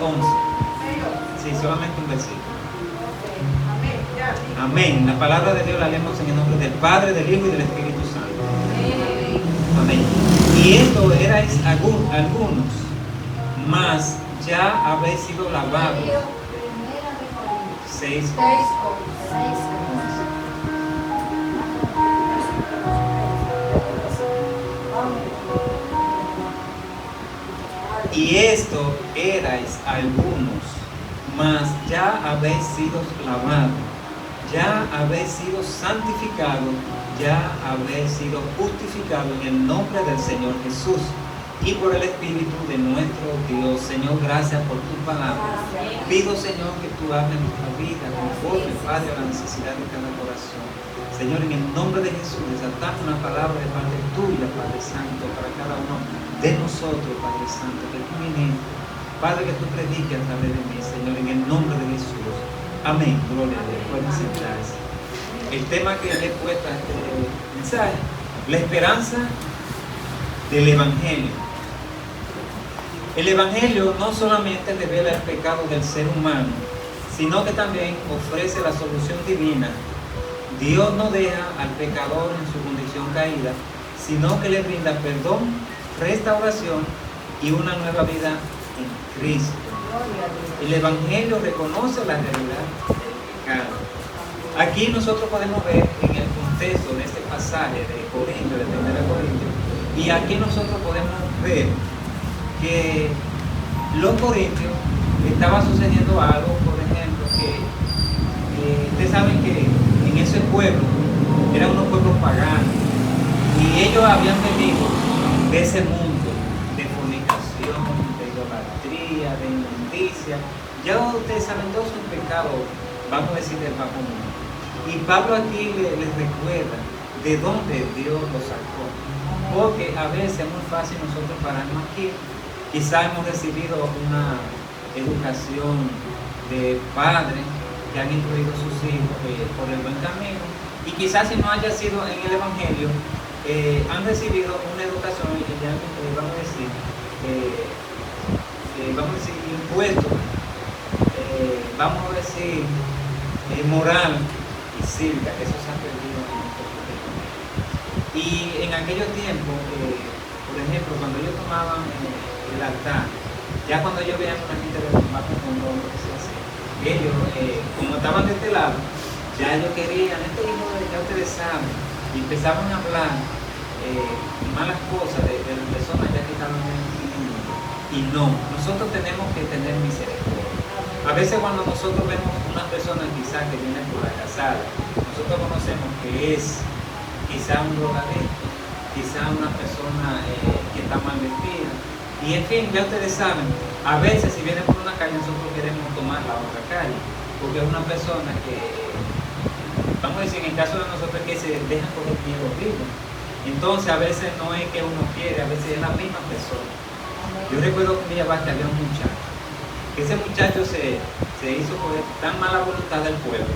11. Sí, solamente un versículo. Amén. La palabra de Dios la leemos en el nombre del Padre, del Hijo y del Espíritu Santo. Amén. Y esto erais algunos, mas ya habéis sido lavados. 6. Y esto erais algunos, mas ya habéis sido lavados, ya habéis sido santificados, ya habéis sido justificados en el nombre del Señor Jesús y por el Espíritu de nuestro Dios. Señor, gracias por tu palabra. Pido, Señor, que tú hables nuestra vida conforme, Padre, a la necesidad de cada corazón. Señor, en el nombre de Jesús, desatamos una palabra de parte tuya, Padre Santo, para cada uno de nosotros, Padre Santo, que tú ministres, Padre, que tú prediques a través de mí, Señor, en el nombre de Jesús. Amén. Gloria a Dios. Pueden sentarse. El tema que le he puesto a este mensaje, la esperanza del Evangelio. El Evangelio no solamente revela el pecado del ser humano, sino que también ofrece la solución divina. Dios no deja al pecador en su condición caída, sino que le brinda perdón, restauración y una nueva vida en Cristo. El Evangelio reconoce la realidad del pecado. Aquí nosotros podemos ver en el contexto de este pasaje de Corintios, de 1 Corintios, y aquí nosotros podemos ver que los corintios estaba sucediendo algo, por ejemplo, que ustedes saben que en ese pueblo eran unos pueblos paganos y ellos habían venido de ese mundo de fornicación, de idolatría, de inmundicia. Ya ustedes saben, todos sus pecados, vamos a decir, del bajo mundo. Y Pablo aquí les recuerda de dónde Dios los sacó, porque a veces es muy fácil nosotros pararnos aquí. Quizás hemos recibido una educación de padres que han instruido a sus hijos por el buen camino, y quizás si no haya sido en el Evangelio, han recibido una educación, vamos a decir impuesto, vamos a decir moral y cívica, que eso se ha perdido en nuestro tiempo. Y en aquellos tiempos, por ejemplo, cuando ellos tomaban el altar, ya cuando ellos veían una gente de tomar con lo que se hacía, ellos, como estaban de este lado, ya ellos querían, este hijo ya ustedes saben, y empezaban a hablar malas cosas de las personas ya que estaban en el mundo. Y no, nosotros tenemos que tener misericordia. A veces cuando nosotros vemos una persona quizás que viene por la casada, nosotros conocemos que es quizá un drogadicto, quizá una persona que está mal vestida, y en fin, ya ustedes saben, a veces si viene por una calle nosotros queremos tomar la otra calle, porque es una persona que, vamos a decir, en el caso de nosotros, que se deja coger miedo horrible. Entonces a veces no es que uno quiere, a veces es la misma persona. Yo recuerdo que en Villabasta había un muchacho, que ese muchacho se hizo por tan mala voluntad del pueblo,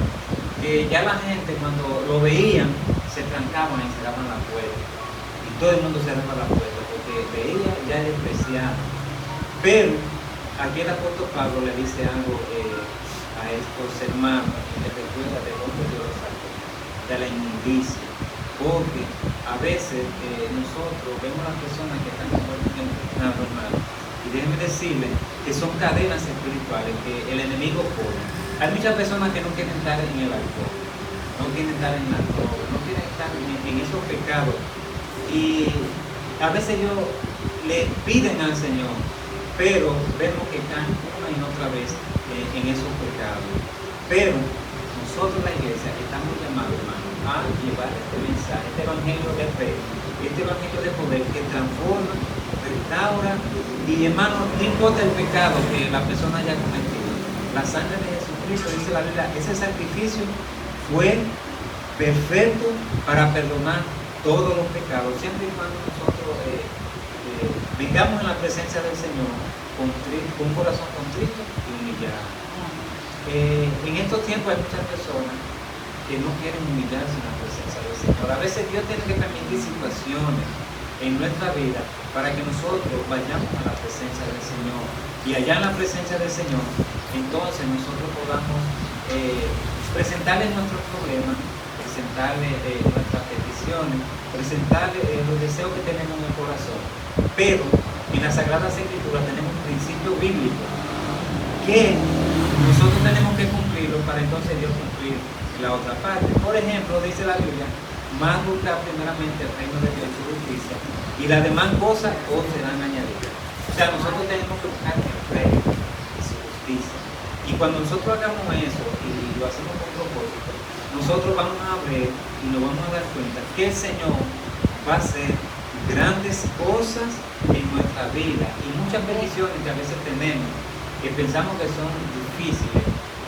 que ya la gente cuando lo veían se trancaban y cerraban la puerta, y todo el mundo cerraba la puerta porque veía ya el despreciado. Pero aquí el apóstol Pablo le dice algo a estos hermanos, y les recuerda de dónde Dios los sacó, de la inmundicia, porque a veces nosotros vemos a las personas que están envueltas en el pecado, hermano, y déjenme decirles que son cadenas espirituales que el enemigo pone. Hay muchas personas que no quieren estar en el alcohol, no quieren estar en la droga, no quieren estar en esos pecados, y a veces ellos le piden al Señor, pero vemos que caen una y otra vez en esos pecados. Pero nosotros, la iglesia, estamos llamados, hermano, a llevar este mensaje, este evangelio de fe, este evangelio de poder que transforma, restaura, y hermano, no importa el pecado que la persona haya cometido, la sangre de Jesucristo, dice la Biblia, ese sacrificio fue perfecto para perdonar todos los pecados, siempre y cuando nosotros vengamos en la presencia del Señor con un corazón contrito y humillado. En estos tiempos hay muchas personas que no quieren humillarse en la presencia del Señor. A veces Dios tiene que permitir situaciones en nuestra vida para que nosotros vayamos a la presencia del Señor. Y allá en la presencia del Señor, entonces nosotros podamos presentarle nuestros problemas, presentarle nuestras peticiones, presentarle los deseos que tenemos en el corazón. Pero en las Sagradas Escrituras tenemos un principio bíblico que nosotros tenemos que cumplirlo para entonces Dios cumplir la otra parte. Por ejemplo, dice la Biblia, más buscar primeramente el reino de Dios y su justicia, y las demás cosas os serán añadidas. O sea, nosotros tenemos que buscar el reino y su justicia. Y cuando nosotros hagamos eso y lo hacemos con propósito, nosotros vamos a ver y nos vamos a dar cuenta que el Señor va a hacer grandes cosas en nuestra vida. Y muchas peticiones que a veces tenemos, que pensamos que son difíciles,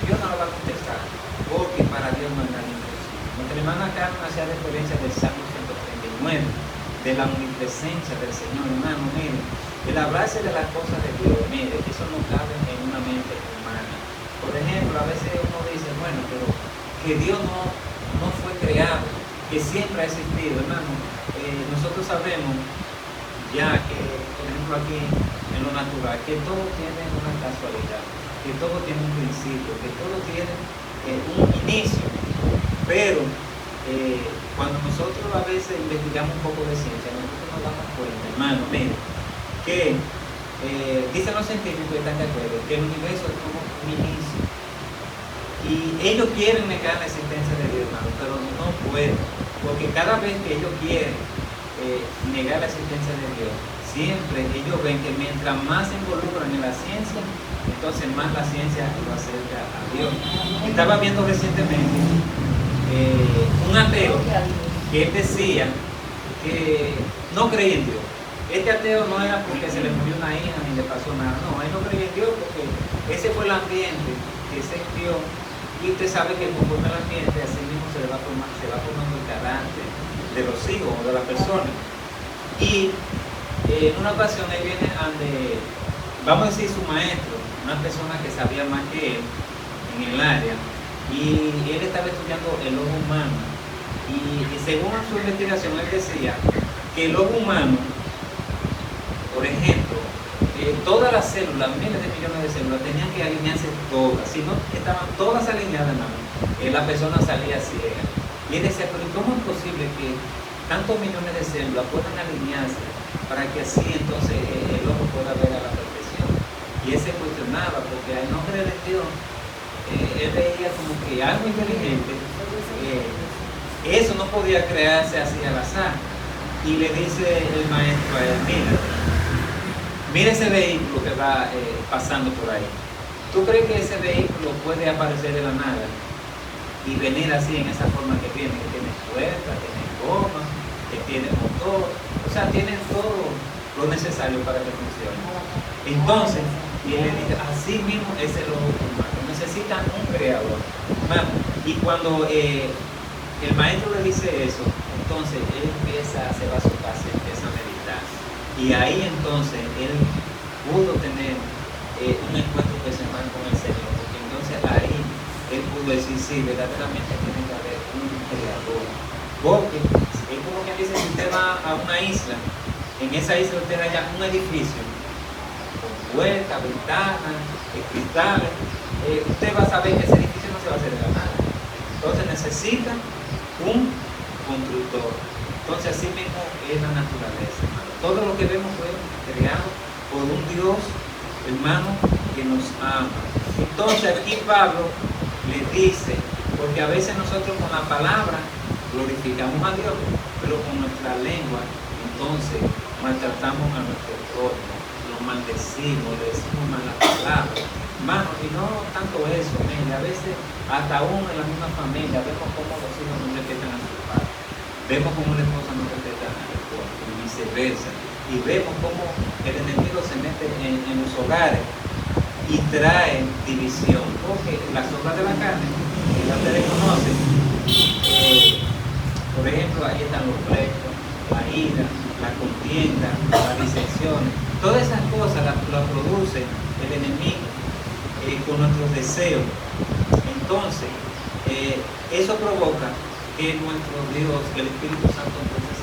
Dios no las va a contestar, porque para Dios no hay nada imposible. Nuestra hermana Carmen hacía referencia del Salmo 139, de la omnipresencia del Señor. Hermano, mire, el hablarse de las cosas de Dios, mire, eso no cabe en una mente humana. Por ejemplo, a veces uno dice, bueno, pero que Dios no fue creado, que siempre ha existido. Hermano, nosotros sabemos ya que, por ejemplo, aquí en lo natural, que todo tiene una casualidad, que todo tiene un principio, que todo tiene un inicio. Pero cuando nosotros a veces investigamos un poco de ciencia, nosotros nos damos cuenta, hermano, mire, que dicen los científicos y están de acuerdo, que el universo tuvo un inicio. Y ellos quieren negar la existencia de Dios, hermano, pero no pueden, porque cada vez que ellos quieren negar la existencia de Dios, siempre ellos ven que mientras más se involucran en la ciencia, entonces más la ciencia lo acerca a Dios. Estaba viendo recientemente un ateo que él decía que no creía en Dios. Este ateo no era porque se le murió una hija ni le pasó nada, no, él no creía en Dios porque ese fue el ambiente que se crió. Y usted sabe que conforme al ambiente, así mismo se va formando el carácter de los hijos o de la persona. Y en una ocasión él viene ante, vamos a decir, su maestro, una persona que sabía más que él en el área, y él estaba estudiando el ojo humano. Y según su investigación, él decía que el ojo humano, por ejemplo, todas las células, miles de millones de células, tenían que alinearse todas. Si no estaban todas alineadas, la persona salía ciega. Y él decía, pero ¿cómo es posible que tantos millones de células puedan alinearse para que así entonces el ojo pueda ver a la perfección? Y él se cuestionaba, porque al no creer en Dios, él veía como que algo inteligente, eso no podía crearse así al azar. Y le dice el maestro a él, mira ese vehículo que va pasando por ahí. ¿Tú crees que ese vehículo puede aparecer de la nada y venir así en esa forma que tiene puerta, tiene goma, que tiene motor, o sea, tiene todo lo necesario para que funcione? Entonces, y él le dice, así mismo es el ojo humano, necesita un creador. Bueno, y cuando el maestro le dice eso, entonces él se va a su casa y empieza a meditar. Y ahí entonces él pudo tener un encuentro personal con el Señor, porque entonces ahí él pudo decir, sí, verdaderamente tiene que haber un creador. Porque es como que dice, si usted va a una isla, en esa isla usted haya un edificio con puertas, ventanas, cristales, usted va a saber que ese edificio no se va a hacer de la nada. Entonces necesita un constructor. Entonces así mismo es la naturaleza, hermano. Todo lo que vemos fue creado por un Dios, hermano, que nos ama. Entonces aquí Pablo le dice, porque a veces nosotros con la palabra glorificamos a Dios, pero con nuestra lengua entonces maltratamos a nuestro prójimo, lo maldecimos, le decimos malas palabras, hermano. Y no tanto eso, a veces hasta uno en la misma familia vemos cómo los hijos no respetan a sus padres, vemos cómo la esposa no respeta a la esposa y viceversa, y vemos cómo el enemigo se mete en los hogares y trae división, porque las obras de la carne, que ya ustedes conocen, por ejemplo, ahí están los pleitos, la ira, la contienda, las disensiones, todas esas cosas las produce el enemigo con nuestros deseos. Entonces, eso provoca que nuestro Dios, que el Espíritu Santo, entonces,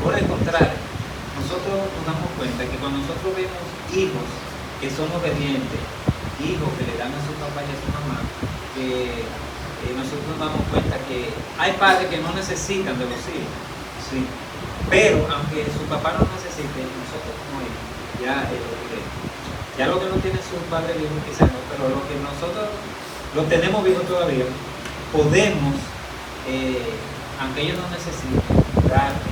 por el contrario, nosotros nos damos cuenta que cuando nosotros vemos hijos que son obedientes, hijos que le dan a su papá y a su mamá, nosotros nos damos cuenta que hay padres que no necesitan de los hijos, sí, pero aunque su papá no necesite, nosotros como hijos, ya lo que no tiene su padre vivo quizás no, pero lo que nosotros lo tenemos vivo todavía, podemos, aunque ellos no necesiten, darle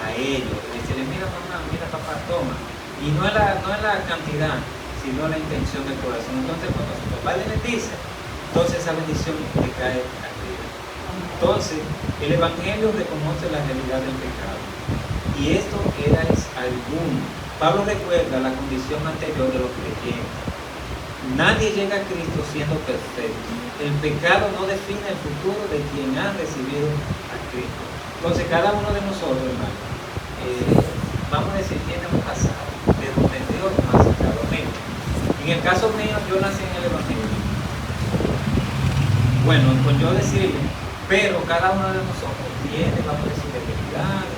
a ellos, decirle, mira mamá, mira papá, toma, y no es la cantidad, sino la intención del corazón. Entonces cuando su papá le bendice, entonces esa bendición le cae arriba. Entonces el Evangelio reconoce la realidad del pecado, y esto era alguno. Pablo recuerda la condición anterior de los creyentes. Nadie llega a Cristo siendo perfecto. El pecado no define el futuro de quien ha recibido a Cristo. Entonces cada uno de nosotros, hermano, vamos a decir, tiene un pasado de donde Dios nos ha sacado. En el caso mío, yo nací en el Evangelio. Bueno, pues yo decirle, pero cada uno de nosotros tiene, vamos a decir, debilidades,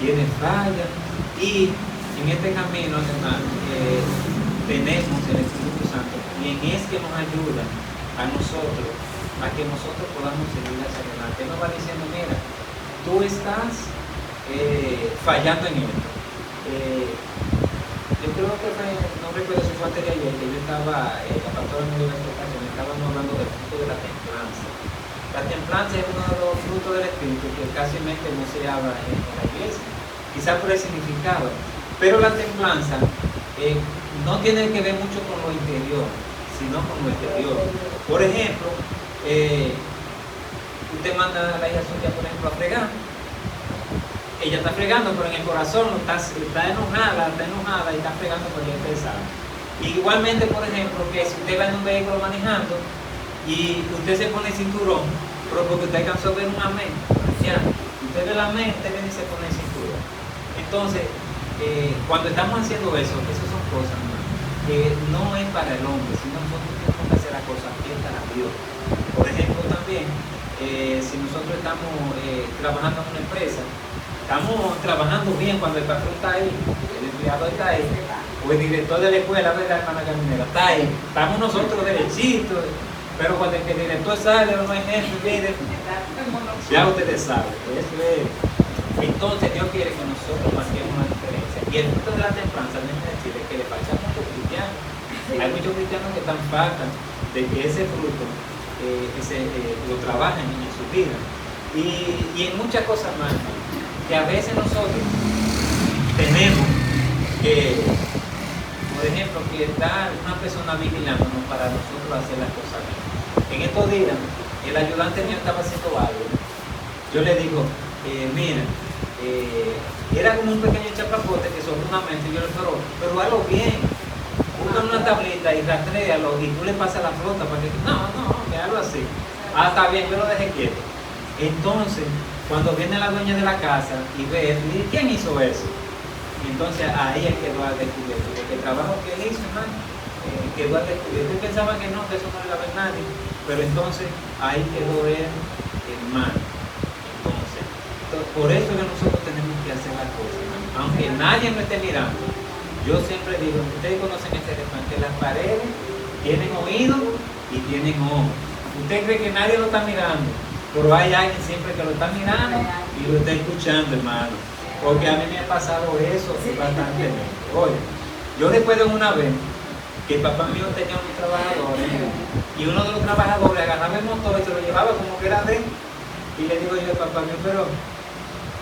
tiene fallas, y en este camino, hermano, tenemos el Espíritu Santo, quien es que nos ayuda a nosotros, a que nosotros podamos seguir hacia adelante. Él nos va diciendo, mira, tú estás fallando en esto. Yo creo que no recuerdo si fue antes de ayer, que yo estaba, la pastora me dio esta ocasión, estábamos hablando del fruto de la templanza. La templanza es uno de los frutos del Espíritu que casi no se habla en la iglesia, quizás por el significado, pero la templanza no tiene que ver mucho con lo interior, sino con lo exterior. Por ejemplo, usted manda a la hija suya, por ejemplo, a fregar. Ella está fregando, pero en el corazón está enojada y está fregando porque ella sabe. Igualmente, por ejemplo, que si usted va en un vehículo manejando y usted se pone el cinturón, pero porque usted alcanzó a ver un amén, ya, usted ve el amén, usted viene y se pone el cinturón. Entonces, cuando estamos haciendo eso, esas son cosas, ¿no?, que no es para el hombre, sino nosotros tenemos que hacer las cosas bien para Dios. Por ejemplo, también, si nosotros estamos trabajando en una empresa, estamos trabajando bien cuando el patrón está ahí, el empleado está ahí, o el director de la escuela, ¿verdad, hermana Caminera? Está ahí, estamos nosotros derechitos, pero cuando el director sale o no hay jefe, mire, ya ustedes saben, eso es. Entonces Dios quiere que nosotros marquemos una diferencia. Y el fruto de la templanza no es decir que le falta a muchos cristianos. Hay muchos cristianos que están faltan de que ese fruto lo trabajen en su vida. Y en muchas cosas más, que a veces nosotros tenemos que, por ejemplo, que estar una persona vigilándonos para nosotros hacer las cosas bien. En estos días, el ayudante mío estaba haciendo algo. Yo le digo, mira, era como un pequeño chapapote que sobre una mente, y yo le digo, pero hazlo bien. Busca una tablita y rastréalo y tú le pasas la flota para que no, déjalo así. Ah, está bien, yo lo dejé quieto. Entonces, cuando viene la dueña de la casa y ve, y ¿quién hizo eso? Y entonces ahí él quedó al descubierto, porque el trabajo que él hizo, hermano, quedó al descubierto. Él pensaba que no, que eso no le iba a ver nadie, pero entonces ahí quedó él, hermano. Entonces, por eso que nosotros tenemos que hacer las cosas, hermano. Aunque nadie me esté mirando, yo siempre digo, ustedes conocen este refrán, que las paredes tienen oído y tienen ojos. Usted cree que nadie lo está mirando, pero hay alguien siempre que lo está mirando y lo está escuchando, hermano. Porque a mí me ha pasado eso bastante. Oye, yo recuerdo una vez que el papá mío tenía unos trabajadores y uno de los trabajadores agarraba el motor y se lo llevaba como que era de él. Y le digo yo al papá mío, pero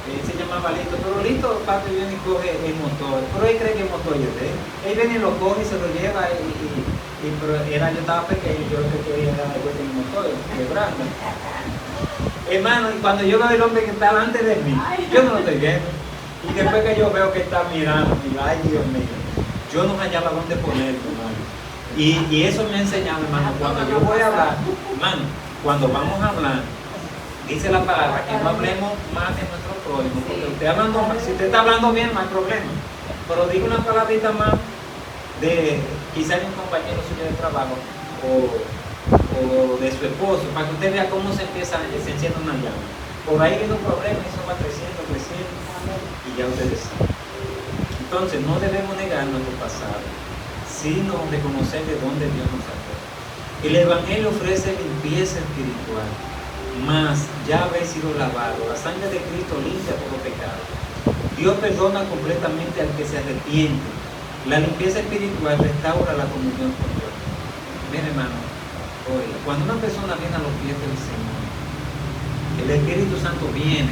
él se llamaba Lito, pero Lito, papi, viene y coge el motor. Pero él cree que el motor es de él. Él viene y lo coge y se lo lleva pero yo estaba pequeño, yo lo que quería era darle vuelta en el motor, quebrando. Hermano, y cuando yo veo el hombre que está delante de mí, yo no lo estoy viendo. Y después que yo veo que está mirando, digo, ay Dios mío, yo no hallaba dónde ponerlo, hermano. Y eso me ha enseñado, hermano, cuando yo voy a hablar, hermano, cuando vamos a hablar, dice la palabra que no hablemos más de nuestro prójimo, porque usted hablando más, si usted está hablando bien, no hay problema. Pero diga una palabrita más de quizás de un compañero suyo de trabajo o de su esposo, para que usted vea cómo se enciende una llama. Por ahí viene un problema y eso va creciendo, y ya ustedes saben. Entonces no debemos negar nuestro pasado, sino reconocer de dónde Dios nos sacó. El Evangelio ofrece limpieza espiritual, mas ya habéis sido lavado. La sangre de Cristo limpia todo pecado. Dios perdona completamente al que se arrepiente. La limpieza espiritual restaura la comunión con Dios. Mira, hermano, oye, cuando una persona viene a los pies del Señor, el Espíritu Santo viene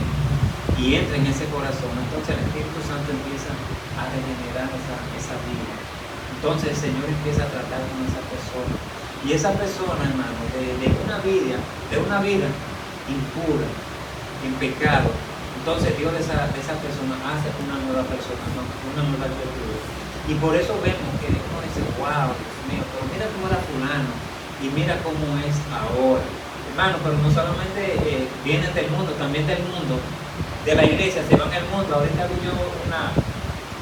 y entra en ese corazón. Entonces el Espíritu Santo empieza a regenerar esa vida. Entonces el Señor empieza a tratar con esa persona. Y esa persona, hermano, de una vida impura, en pecado, entonces Dios de esa persona hace una nueva persona, una nueva criatura. Y por eso vemos que uno dice, wow, Dios mío, pero mira cómo era fulano y mira cómo es ahora. Hermano, pero no solamente vienen del mundo, también del mundo, de la iglesia, se van al mundo. Ahorita vi yo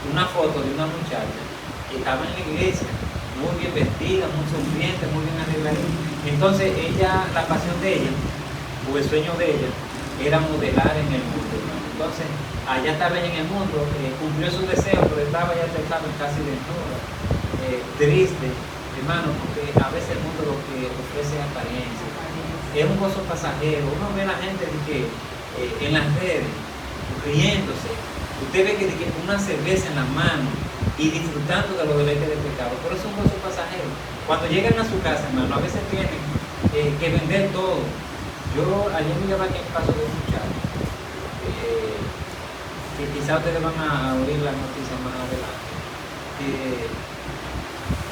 una foto de una muchacha que estaba en la iglesia, muy bien vestida, muy sonriente, muy bien arregladita. Entonces ella, la pasión de ella, o el sueño de ella, era modelar en el mundo. Entonces, allá estaba ella en el mundo, cumplió sus deseos, pero estaba ya casi desnuda, triste, hermano, porque a veces el mundo lo que ofrece es apariencia. Es un gozo pasajero. Uno ve a la gente de que, en las redes, riéndose. Usted ve que una cerveza en la mano y disfrutando de los deleites del pecado, pero es un gozo pasajero. Cuando llegan a su casa, hermano, a veces tienen que vender todo. Yo ayer me llevaba aquí en paso de un muchacho, que quizás ustedes van a oír la noticia más adelante,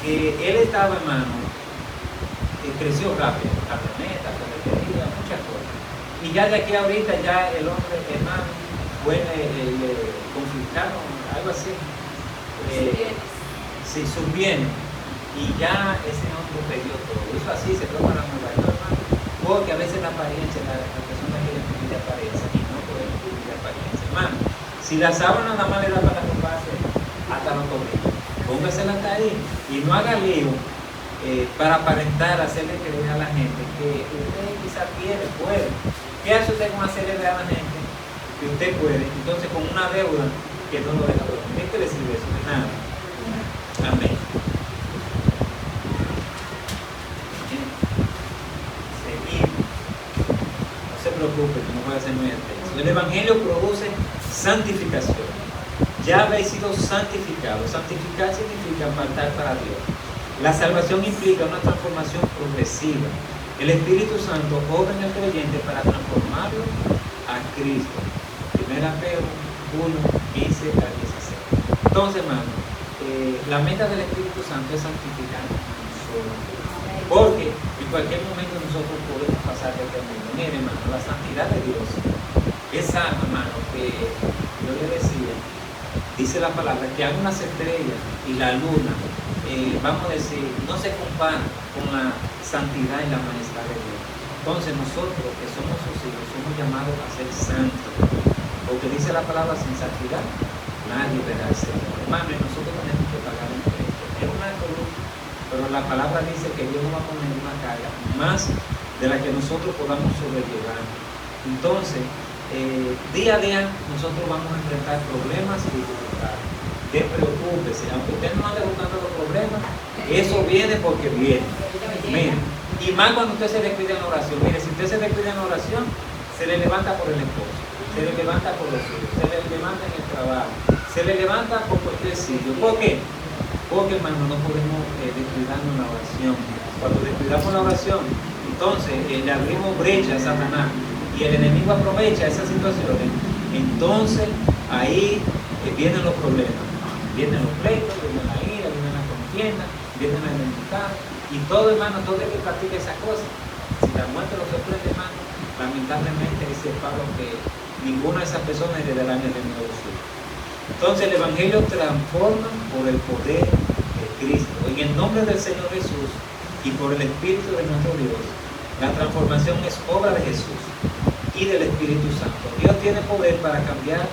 que él estaba, hermano, creció rápido, camioneta, ferretería, muchas cosas. Y ya de aquí ahorita ya el hombre, hermano, le confiscaron, algo así, sí, sus bienes. Y ya ese hombre perdió todo. Eso así se toma la Nueva York, hermano. Porque a veces la apariencia, la persona quiere vivir de apariencia y no puede vivir de apariencia. Hermano, si la sábana nada más le da para romperse hasta los tobillos, póngasela hasta ahí y no haga lío para aparentar, hacerle creer a la gente que usted quizás puede. ¿Qué hace usted con hacerle creer a la gente que usted puede? Entonces con una deuda que no lo deja dormir. ¿Qué quiere decir eso? Nada. Amén. Preocupe, que no puede ser muy intenso. El Evangelio produce santificación. Ya habéis sido santificados. Santificar significa apartar para Dios. La salvación implica una transformación progresiva. El Espíritu Santo obra en el creyente para transformarlo a Cristo. 1 Pedro 1, 15 al 16. Entonces, hermano, la meta del Espíritu Santo es santificarnos nosotros. Porque en cualquier momento nosotros podemos pasar de este mundo. Mire, hermano, la santidad de Dios, esa, hermano, que yo le decía, dice la palabra, que algunas estrellas y la luna, vamos a decir, no se comparan con la santidad y la majestad de Dios. Entonces nosotros, que somos sus hijos, somos llamados a ser santos. Porque dice la palabra, sin santidad, nadie verá al Señor. Hermano, y nosotros tenemos que pagar un precio. Es una cruz. Pero la palabra dice que Dios nos va a poner una carga más de la que nosotros podamos sobrellevar. Entonces, día a día nosotros vamos a enfrentar problemas y dificultades. Despreocúpese, aunque usted no ande buscando los problemas, eso viene porque viene. Mire, y más cuando usted se descuida en oración. Mire, si usted se descuida en oración, se le levanta por el esposo, se le levanta por los hijos, se le levanta en el trabajo, se le levanta por cualquier sitio. ¿Por qué? Porque, hermano, no podemos descuidarnos la oración. Cuando descuidamos la oración, entonces le abrimos brecha a Satanás y el enemigo aprovecha esas situaciones. Entonces ahí vienen los problemas, vienen los pleitos, viene la ira, viene la contienda, viene la enemistad y todo, hermano, todo el que practica esas cosas. Si la muerte lo sorprende, hermano, lamentablemente dice Pablo que ninguna de esas personas heredará el reino de los cielos. Entonces el Evangelio transforma por el poder de Cristo. En el nombre del Señor Jesús y por el Espíritu de nuestro Dios, la transformación es obra de Jesús y del Espíritu Santo. Dios tiene poder para cambiar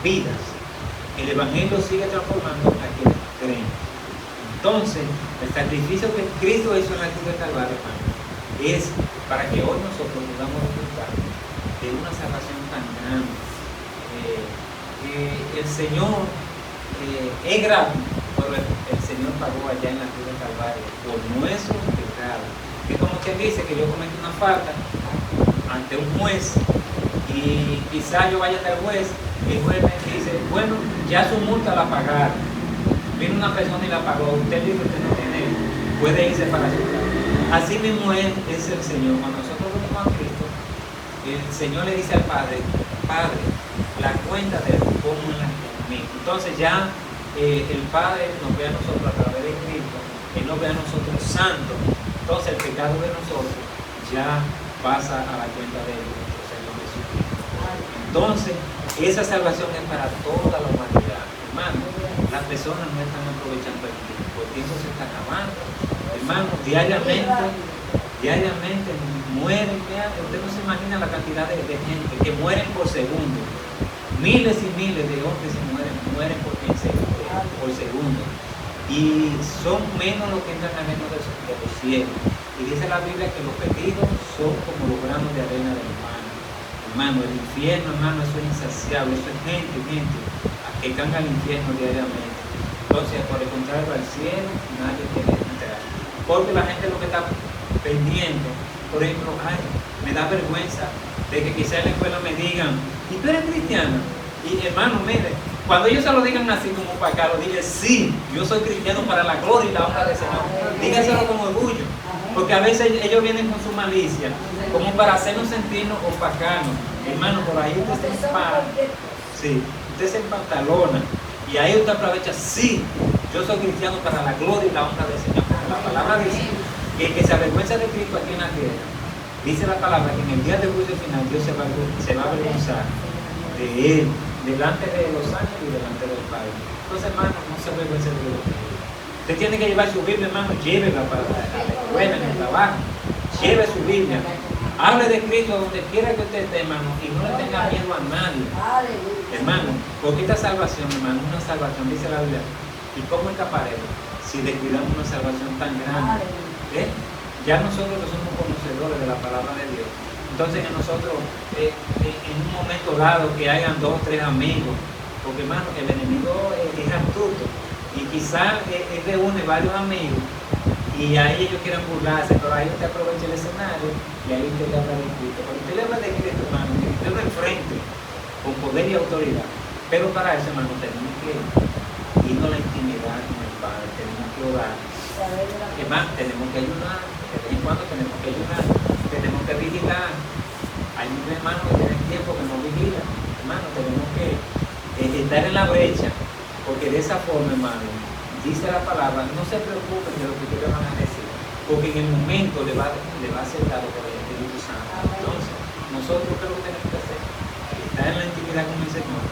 vidas. El Evangelio sigue transformando a quienes creen. Entonces, el sacrificio que Cristo hizo en la cruz de Calvario, hermano, es para que hoy nosotros podamos disfrutar de una salvación tan grande. El Señor es grave, pero el Señor pagó allá en la cruz del Calvario por nuestros pecados. Es como quien dice que yo cometí una falta ante un juez y quizá yo vaya al juez y el juez me dice, bueno, ya su multa la pagaron. Vino una persona y la pagó, usted dice que no tiene, puede irse para su casa. Así mismo es el Señor. Cuando nosotros venimos a Cristo, el Señor le dice al Padre, Padre, la cuenta de pónganla en mí. Entonces ya el Padre nos ve a nosotros a través de Cristo, Él nos ve a nosotros santos. Entonces el pecado de nosotros ya pasa a la cuenta de nuestro Señor Jesucristo. Entonces, esa salvación es para toda la humanidad. Hermano, las personas no están aprovechando el tiempo se está acabando. Hermano, diariamente mueren. Usted no se imagina la cantidad de gente que mueren por segundo. Miles y miles de hombres mueren por segundo. Y son menos los que entran al reino de los cielos. Y dice la Biblia que los perdidos son como los granos de arena del mar. Hermano, el infierno, hermano, eso es insaciable. Eso es gente que canga al infierno diariamente. Entonces, por el contrario, al cielo nadie quiere entrar. Porque la gente lo que está pendiente, por ejemplo, ay, me da vergüenza de que quizás en la escuela me digan, ¿y tú eres cristiana? Y hermano, mire, cuando ellos se lo digan así como para acá, lo digan, sí, yo soy cristiano para la gloria y la honra del Señor. Dígaselo con orgullo, porque a veces ellos vienen con su malicia, como para hacernos sentirnos opacanos. Hermano, por ahí usted se empantalona, y ahí usted aprovecha, sí, yo soy cristiano para la gloria y la honra del Señor. Porque la palabra dice que el que se avergüenza de Cristo aquí en la tierra, dice la palabra que en el día del juicio final Dios se va a avergonzar de él, delante de los ángeles y delante del Padre. Entonces, hermano, no se avergüence de Dios. Usted tiene que llevar su Biblia, hermano, llévela para la escuela, en el trabajo, lleve su Biblia. Hable de Cristo donde quiera que usted esté, hermano, y no le tenga miedo a nadie. Hermano, porque esta salvación, hermano, una salvación, dice la Biblia, ¿y cómo escaparemos si descuidamos una salvación tan grande? Ya nosotros que somos conocedores de la palabra de Dios, entonces que nosotros, en un momento dado, que hayan 2 o 3 amigos, porque hermano, el enemigo es astuto, y quizás él reúne varios amigos, y ahí ellos quieran burlarse, pero ahí usted aprovecha el escenario, y ahí usted le habla de Cristo. Cuando usted le habla de Cristo, hermano, usted lo enfrente, con poder y autoridad. Pero para eso, hermano, tenemos que irnos a la intimidad con el Padre, tenemos que orar. Hermano, tenemos que ayunar, de vez en cuando tenemos que ayunar, tenemos que vigilar. Hay muchos hermanos que tienen tiempo que no vigilan. Hermano, tenemos que estar en la brecha, porque de esa forma, hermano, dice la palabra, no se preocupen de lo que ustedes van a decir, porque en el momento le va a ser dado por el Espíritu Santo. Entonces, nosotros, ¿qué es lo que tenemos que hacer? Estar en la intimidad con el Señor,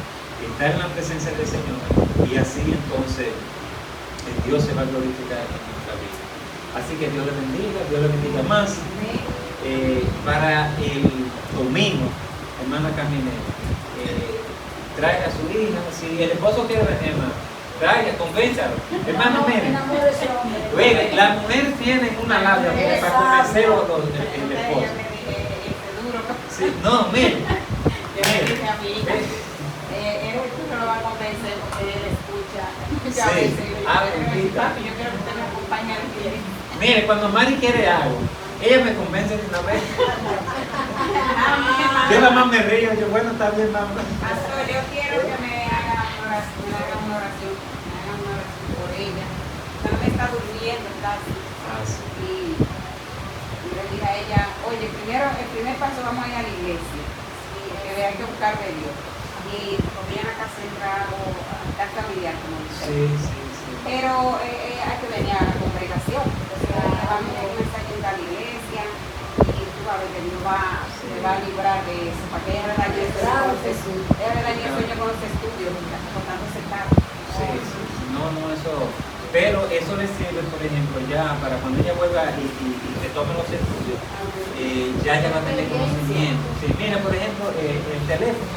estar en la presencia del Señor, y así entonces Dios se va a glorificar en nuestra vida. Así que Dios le bendiga más. Para el domingo, hermana Caminera, traiga a su hija. Si el esposo quiere, hermano, traiga, convénzalo. Hermano, miren, la mujer tiene una labia para convencer a el esposo. Sí, no, miren. Él no lo va a convencer porque él escucha. Sí. Papi, yo quiero que usted me acompañe al pie. Mire, cuando Mari quiere algo, ella me convence de una vez. Yo nada más me río, yo, bueno, está bien, mamá. Pastor, yo quiero que me haga una oración por ella. También está durmiendo, está así. Y le dije a ella, oye, el primer paso vamos a ir a la iglesia, que hay que buscar de Dios. Y viene acá centrado, estar familiar, como dice. Sí. Pero hay que venir a la congregación. Entonces vamos a comenzar a llegar a la iglesia y tú vas a ver que Dios me va a librar de eso, para que ella le dañe el sueño con los estudios, por tanto sentado. Sí. No, eso. Pero eso le sirve, por ejemplo, ya para cuando ella vuelva y retome los estudios, ya va a tener conocimiento. Sí, mira, por ejemplo, el teléfono,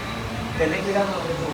tener cuidado con